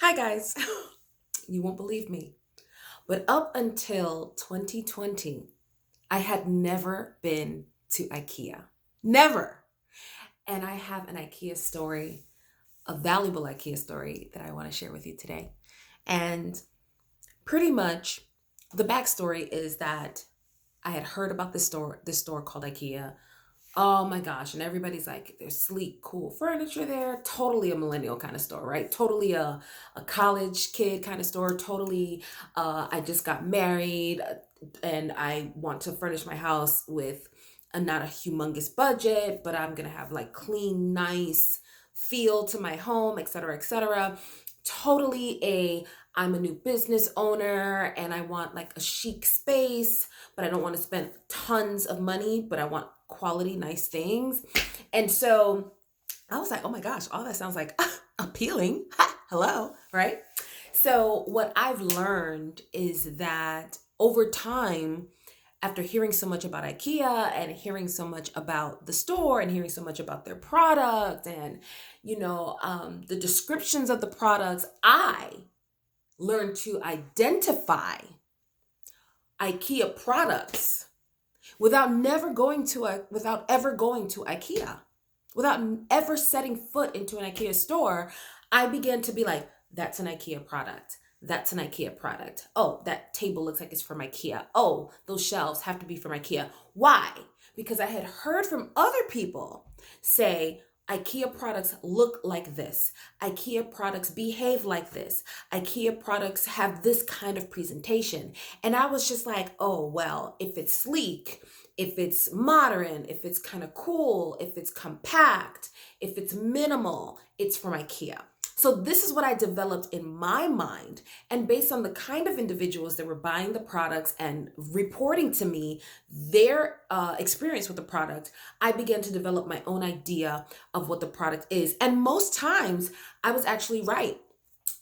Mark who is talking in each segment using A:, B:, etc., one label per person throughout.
A: Hi, guys. You won't believe me, but up until 2020, I had never been to IKEA. Never. And I have an IKEA story, a valuable IKEA story that I want to share with you today. And pretty much the backstory is that I had heard about this store called IKEA. Oh my gosh. And everybody's like, there's sleek, cool furniture there. Totally a millennial kind of store, right? Totally a college kid kind of store. Totally, I just got married and I want to furnish my house with not a humongous budget, but I'm going to have like clean, nice feel to my home, et cetera, et cetera. I'm a new business owner and I want like a chic space, but I don't want to spend tons of money, but I want quality, nice things. And so I was like, oh my gosh, all that sounds like appealing. Hello, right? So what I've learned is that over time, after hearing so much about IKEA and hearing so much about the store and hearing so much about their product and, the descriptions of the products, I learned to identify IKEA products without ever going to IKEA, without ever setting foot into an IKEA store. I began to be like, that's an IKEA product. That's an IKEA product. Oh, that table looks like it's from IKEA. Oh, those shelves have to be from IKEA. Why? Because I had heard from other people say, IKEA products look like this. IKEA products behave like this. IKEA products have this kind of presentation. And I was just like, oh, well, if it's sleek, if it's modern, if it's kind of cool, if it's compact, if it's minimal, it's from IKEA. So this is what I developed in my mind. And based on the kind of individuals that were buying the products and reporting to me their experience with the product, I began to develop my own idea of what the product is. And most times I was actually right.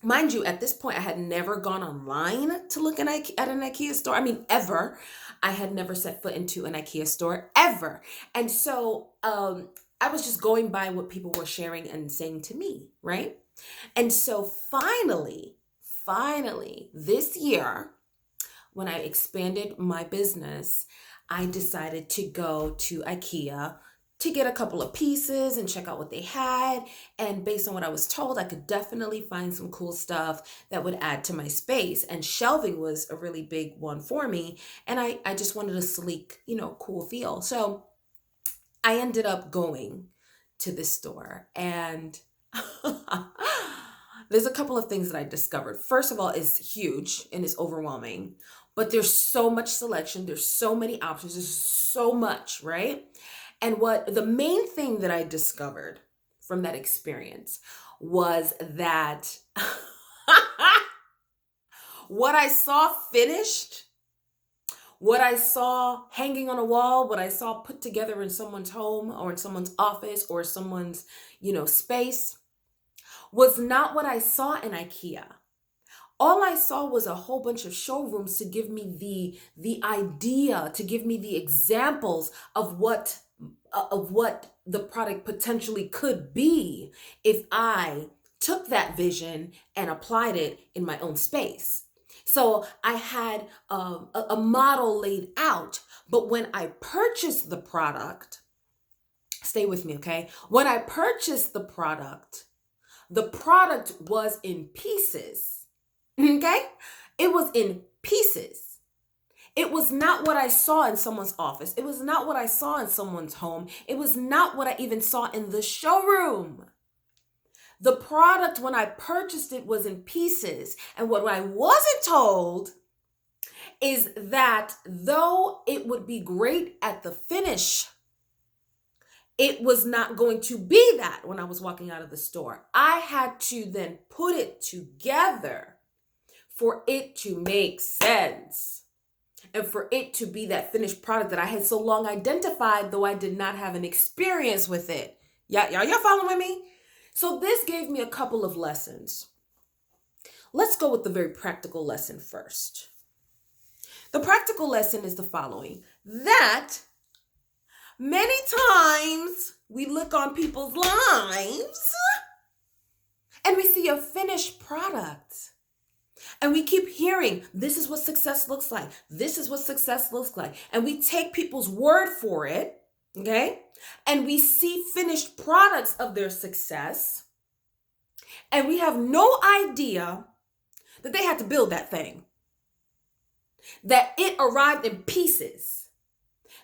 A: Mind you, at this point, I had never gone online to look at an IKEA store. I mean, ever. I had never set foot into an IKEA store, ever. And so I was just going by what people were sharing and saying to me, right? And so finally, this year, when I expanded my business, I decided to go to IKEA to get a couple of pieces and check out what they had. And based on what I was told, I could definitely find some cool stuff that would add to my space. And shelving was a really big one for me. And I just wanted a sleek, cool feel. So I ended up going to this store and there's a couple of things that I discovered. First of all, it's huge and it's overwhelming, but there's so much selection. There's so many options. There's so much, right? And what the main thing that I discovered from that experience was that what I saw finished, what I saw hanging on a wall, what I saw put together in someone's home or in someone's office or someone's, space was not what I saw in IKEA. All I saw was a whole bunch of showrooms to give me the idea, to give me the examples of what the product potentially could be if I took that vision and applied it in my own space. So I had a model laid out, but when I purchased the product, stay with me, okay? When I purchased the product was in pieces, okay? It was in pieces. It was not what I saw in someone's office. It was not what I saw in someone's home. It was not what I even saw in the showroom. The product, when I purchased it, was in pieces. And what I wasn't told is that though it would be great at the finish, it was not going to be that when I was walking out of the store. I had to then put it together for it to make sense and for it to be that finished product that I had so long identified, though I did not have an experience with it. Y'all following me? So this gave me a couple of lessons. Let's go with the very practical lesson first. The practical lesson is the following: that many times we look on people's lives And we see a finished product. And we keep hearing, this is what success looks like. This is what success looks like. And we take people's word for it, okay? And we see finished products of their success. And we have no idea that they had to build that thing, that it arrived in pieces,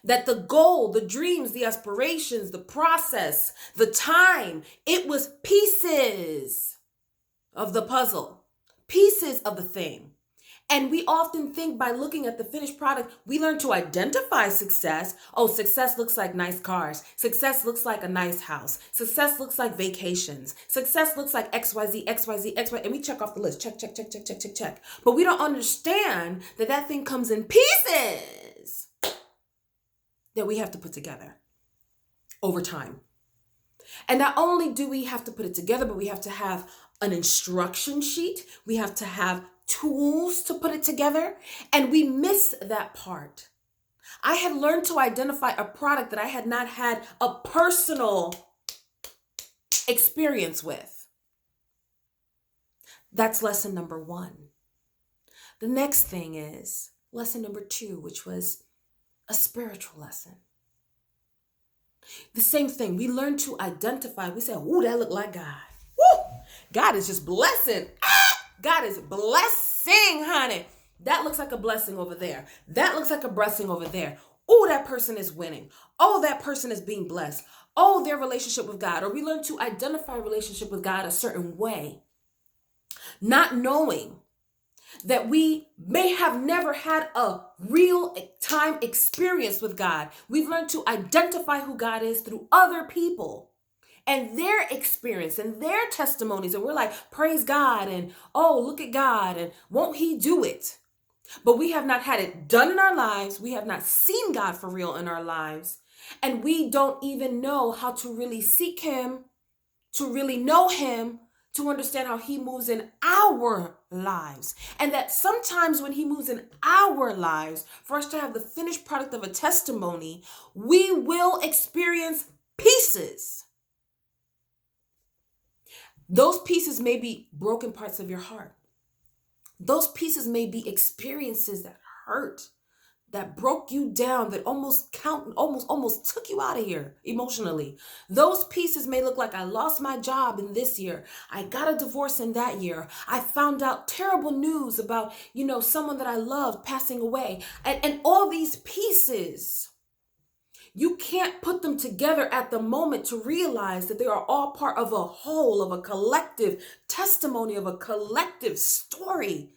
A: that the goal, the dreams, the aspirations, the process, the time, it was pieces of the puzzle, pieces of the thing. And we often think by looking at the finished product, we learn to identify success. Oh, success looks like nice cars. Success looks like a nice house. Success looks like vacations. Success looks like XYZ, XYZ, XY. And we check off the list. Check, check, check, check, check, check, check. But we don't understand that that thing comes in pieces that we have to put together over time. And not only do we have to put it together, but we have to have an instruction sheet. We have to have tools to put it together. And we miss that part. I had learned to identify a product that I had not had a personal experience with. That's lesson number 1. The next thing is lesson number 2, which was a spiritual lesson. The same thing. We learn to identify. We say, "Ooh, that look like God. Woo! God is just blessing. God is blessing, honey. That looks like a blessing over there. That looks like a blessing over there. Oh, that person is winning. Oh, that person is being blessed. Oh, their relationship with God." Or we learn to identify relationship with God a certain way, not knowing that we may have never had a real time experience with God. We've learned to identify who God is through other people and their experience and their testimonies. And we're like, praise God, and oh, look at God, and won't he do it? But we have not had it done in our lives. We have not seen God for real in our lives. And we don't even know how to really seek him, to really know him, to understand how he moves in our lives. And that sometimes when he moves in our lives, for us to have the finished product of a testimony, we will experience pieces. Those pieces may be broken parts of your heart. Those pieces may be experiences that hurt, that broke you down, that almost took you out of here emotionally. Those pieces may look like, I lost my job in this year. I got a divorce in that year. I found out terrible news about, someone that I loved passing away. And all these pieces, you can't put them together at the moment to realize that they are all part of a whole, of a collective testimony, of a collective story.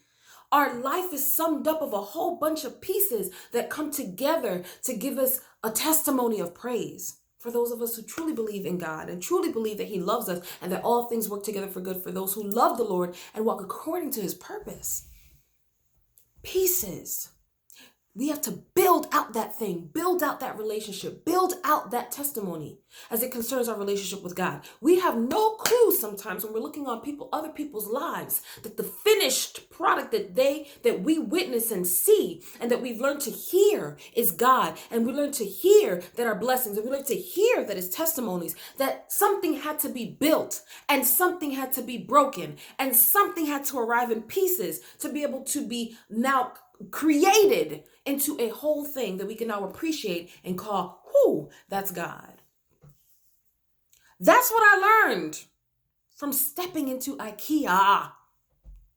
A: Our life is summed up of a whole bunch of pieces that come together to give us a testimony of praise. For those of us who truly believe in God and truly believe that he loves us and that all things work together for good for those who love the Lord and walk according to his purpose. Pieces. We have to build out that thing, build out that relationship, build out that testimony as it concerns our relationship with God. We have no clue sometimes when we're looking on other people's lives, that the finished product that we witness and see and that we've learned to hear is God. And we learn to hear that our blessings, and we learn to hear that his testimonies, that something had to be built and something had to be broken and something had to arrive in pieces to be able to be now created into a whole thing that we can now appreciate and call, that's God. That's what I learned from stepping into Ikea.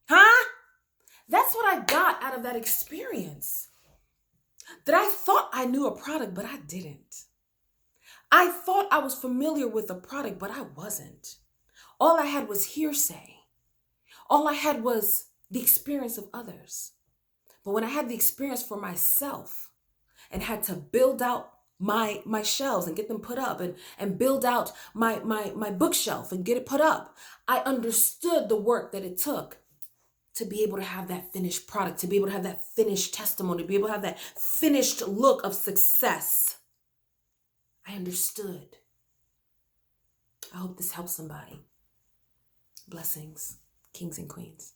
A: That's what I got out of that experience. That I thought I knew a product, but I didn't. I thought I was familiar with a product, but I wasn't. All I had was hearsay. All I had was the experience of others. But when I had the experience for myself and had to build out my shelves and get them put up and build out my bookshelf and get it put up, I understood the work that it took to be able to have that finished product, to be able to have that finished testimony, to be able to have that finished look of success. I understood. I hope this helps somebody. Blessings, kings and queens.